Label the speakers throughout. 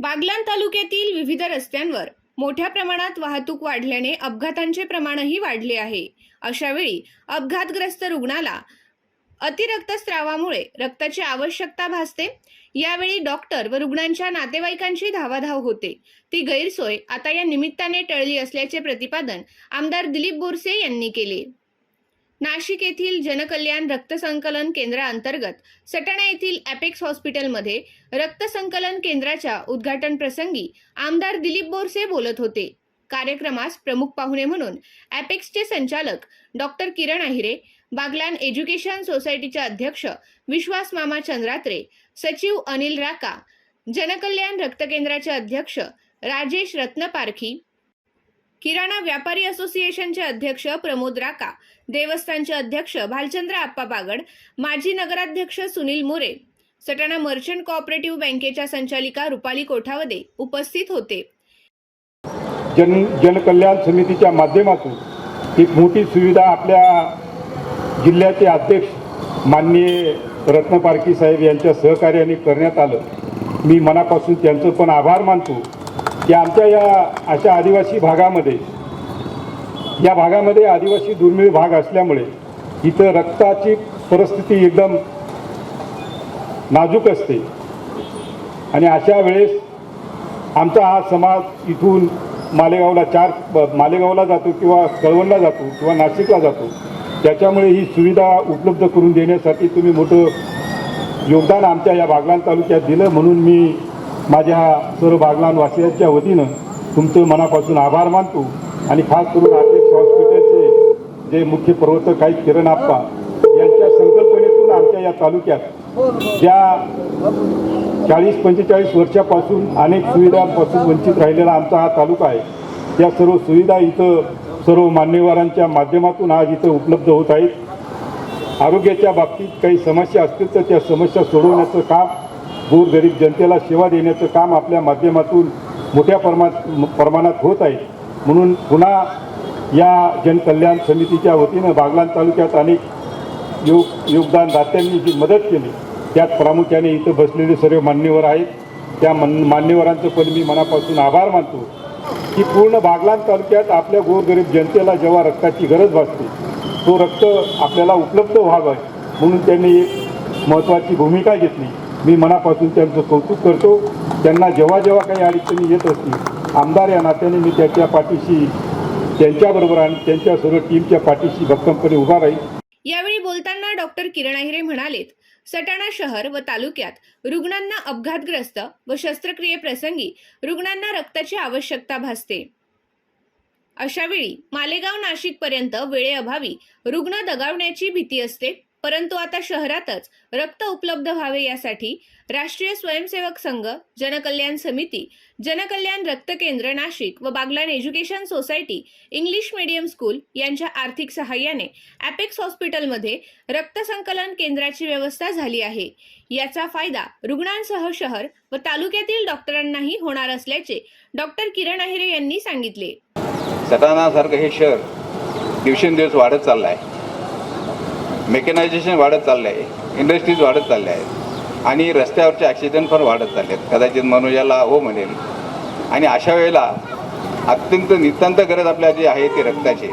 Speaker 1: बागलाण तालुक्यातील विविध रस्त्यांवर मोठ्या प्रमाणात वाहतूक वाढल्याने अपघातांचे प्रमाणही वाढले आहे। अशावेळी अपघातग्रस्त रुग्णाला अतिरक्तस्रावामुळे रक्ताची आवश्यकता भासते। यावेळी डॉक्टर व रुग्णांच्या नातेवाईकांची धावाधाव होते। ती गैरसोय आता या निमित्ताने टळली असल्याचे प्रतिपादन आमदार दिलीप बोरसे यांनी केले। नाशिक येथील जनकल्याण रक्त संकलन केंद्राअंतर्गत सटाणा येथील ॲपेक्स हॉस्पिटलमध्ये रक्त संकलन केंद्राच्या उद्घाटन प्रसंगी आमदार दिलीप बोरसे बोलत होते। कार्यक्रमास प्रमुख पाहुणे म्हणून ॲपेक्सचे संचालक डॉक्टर किरण अहिरे, बागलाण एज्युकेशन सोसायटीचे अध्यक्ष विश्वास मामा चंद्रात्रे, सचिव अनिल राका, जनकल्याण रक्त केंद्राचे अध्यक्ष राजेश रत्नपारखी, किराणा व्यापारी असोसिएशनचे अध्यक्ष प्रमोद राका, देवस्थानचे अध्यक्ष भालचंद्र आप्पा बागड, माजी नगराध्यक्ष सुनील मोरे, सटाणा मर्चंट कोऑपरेटिव्ह बँकेच्या संचालिका रुपाली कोठावदे उपस्थित होते।
Speaker 2: जनकल्याण समितीच्या माध्यमातून एक मोठी सुविधा आपल्या जिल्ह्याचे अध्यक्ष माननीय रत्नपारखी साहेब यांच्या सहकार्याने करण्यात आलं। मी मनापासून त्यांचं पण आभार मानतो की आमच्या या अशा आदिवासी भागामध्ये आदिवासी दुर्मिळ भाग असल्यामुळे इथं रक्ताची परिस्थिती एकदम नाजूक असते आणि अशा वेळेस आमचा हा समाज इथून मालेगावला जातो किंवा कळवणला जातो किंवा नाशिकला जातो। त्याच्यामुळे ही सुविधा उपलब्ध करून देण्यासाठी तुम्ही मोठं योगदान आमच्या या बागलाण तालुक्यात दिलं, म्हणून मी माझ्या सर्व बागलाण वासियांच्या वतीनं तुमचं मनापासून आभार मानतो। आणि खास करून ॲपेक्स हॉस्पिटलचे जे मुख्य प्रवर्तक आहेत किरण आप्पा यांच्या संकल्पनेतून आमच्या या तालुक्यात ज्या 40-45 वर्षापासून अनेक सुविधांपासून वंचित राहिलेला आमचा हा तालुका आहे, त्या सर्व सुविधा इथं सर्व मान्यवरांच्या माध्यमातून आज इथं उपलब्ध होत आहेत। आरोग्याच्या बाबतीत काही समस्या असतील तर त्या समस्या सोडवण्याचं काम, गोरगरीब जनतेला सेवा देण्याचं काम आपल्या माध्यमातून मोठ्या प्रमाणात होत आहे। म्हणून पुन्हा या जनकल्याण समितीच्या वतीनं बागलाण तालुक्यात अनेक योगदानदात्यांनी जी मदत केली त्यात प्रामुख्याने इथं बसलेले सर्व मान्यवर आहेत, त्या मान्यवरांचं पण मी मनापासून आभार मानतो की पूर्ण बागलाण तालुक्यात आपल्या गोरगरीब जनतेला जेव्हा रक्ताची गरज भासते तो रक्त आपल्याला उपलब्ध व्हावं म्हणून त्यांनी एक महत्त्वाची भूमिका घेतली। मी मनापासून त्यांचं कौतुक करतो। त्यांना जेव्हा काही अडचणी येत असतील आमदार या नात्याने मी त्याच्या पाठीशी, त्यांच्याबरोबर आणि त्यांच्या सर्व टीमच्या पाठीशी भक्कमपणे उभा राहील।
Speaker 1: यावेळी बोलताना डॉक्टर किरण अहिरे म्हणालेत, सटाणा शहर व तालुक्यात रुग्णांना अपघातग्रस्त व शस्त्रक्रियेप्रसंगी रुग्णांना रक्ताची आवश्यकता भासते। अशावेळी मालेगाव नाशिक पर्यंत वेळेअभावी रुग्ण दगावण्याची भीती असते, परंतु आता शहरातच रक्त उपलब्ध व्हावे यासाठी राष्ट्रीय स्वयंसेवक संघ, जनकल्याण समिती, जनकल्याण रक्त केंद्र नाशिक व Baglan education society English medium school यांच्या आर्थिक सहाय्याने ॲपेक्स हॉस्पिटलमध्ये रक्त संकलन केंद्राची व्यवस्था झाली आहे। याचा फायदा रुग्णांसह शहर व तालुक्यातील डॉक्टरांनाही होणार असल्याचे डॉक्टर किरण अहिरे यांनी सांगितले।
Speaker 3: सटाणासारखं हे शहर दिवसेंदिवस वाढत चाललं आहे, मेकॅनायझेशन वाढत चाललं आहे, इंडस्ट्रीज वाढत चालल्या आहेत आणि रस्त्यावरचे ॲक्सिडेंट पण वाढत चालले आहेत। कदाचित मनुष्याला हो म्हणेल। आणि अशा वेळेला अत्यंत नितांत गरज आपल्या जी आहे ती रक्ताची।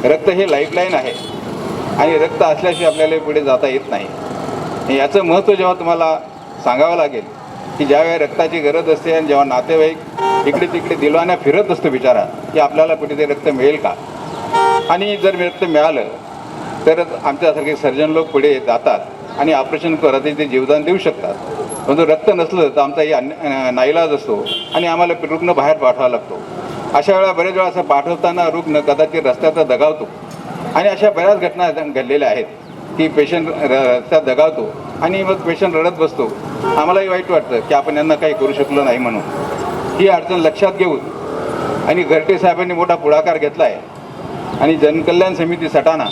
Speaker 3: रक्त हे लाईफलाईन आहे आणि रक्त असल्याशिवाय आपल्याला पुढे जाता येत नाही। याचं महत्त्व जेव्हा तुम्हाला सांगावं लागेल की ज्यावेळी रक्ताची गरज असते आणि जेव्हा नातेवाईक इकडे तिकडे दिलवाना फिरत असतो बिचारा की आपल्याला कुठे ते रक्त मिळेल का, आणि जर रक्त मिळालं तरच आमच्यासारखे सर्जन लोक पुढे जातात आणि ऑपरेशन करत ते जीवदान देऊ शकतात। परंतु रक्त नसलं तर आमचाही नाईलाज असतो आणि आम्हाला रुग्ण बाहेर पाठवावा लागतो। अशा वेळा बरेच वेळा असं पाठवताना रुग्ण कदाचित रस्त्यात दगावतो आणि अशा बऱ्याच घटना घडलेल्या आहेत की पेशंट रस्त्यात दगावतो आणि मग पेशंट रडत बसतो। आम्हालाही वाईट वाटतं की आपण यांना काही करू शकलो नाही म्हणून। ही अडचण लक्षात घेऊन आणि घरटे साहेबांनी मोठा पुढाकार घेतला आहे आणि जनकल्याण समिती सटाणा,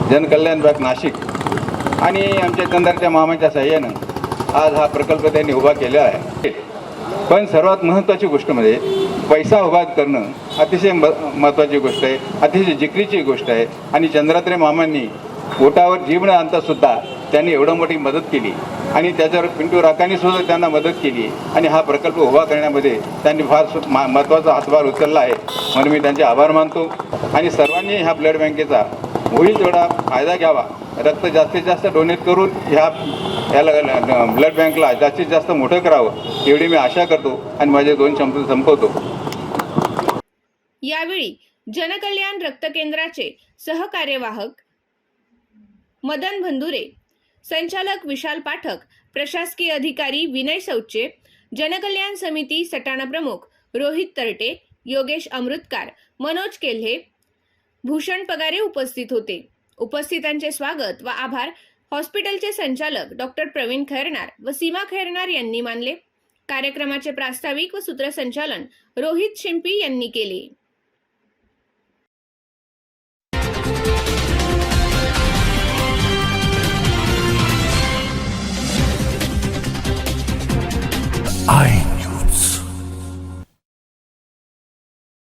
Speaker 3: जनकल्याण विभाग नाशिक आणि आमच्या चंद्राच्या मामाच्या सहाय्यानं आज हा प्रकल्प त्यांनी उभा केला आहे। पण सर्वात महत्त्वाची गोष्ट म्हणजे पैसा उभा करणं अतिशय महत्त्वाची गोष्ट आहे, अतिशय जिकरीची गोष्ट आहे। आणि चंद्रात्रे मामांनी पोटावर जीव न आणता सुद्धा त्यांनी एवढं मोठी मदत केली आणि त्याच्यावर पिंटू राकांनी सुद्धा त्यांना मदत केली आणि हा प्रकल्प उभा करण्यामध्ये त्यांनी फार महत्त्वाचा हातभार उचलला आहे. म्हणून मी त्यांचे आभार मानतो आणि सर्वांनी ह्या ब्लड बँकेचा होईल तेवढा फायदा घ्यावा. रक्त जास्तीत जास्त डोनेट करून याला ब्लड बँकला जास्तीत जास्त मोठं करावं एवढी मी आशा करतो आणि माझे 2 शब्द संपवतो.
Speaker 1: यावेळी जनकल्याण रक्त केंद्राचे सहकार्यवाहक मदन भंदुरे, संचालक विशाल पाठक, प्रशासकीय अधिकारी विनय सौचे, जनकल्याण समिती सटाणा प्रमुख रोहित तरटे, योगेश अमृतकार, मनोज केल्हे, भूषण पगारे उपस्थित होते. उपस्थितांचे स्वागत व आभार हॉस्पिटलचे संचालक डॉक्टर प्रवीण खैरनार व सीमा खैरनार यांनी मानले. कार्यक्रमाचे प्रास्ताविक व सूत्रसंचालन रोहित शिंपी यांनी केले.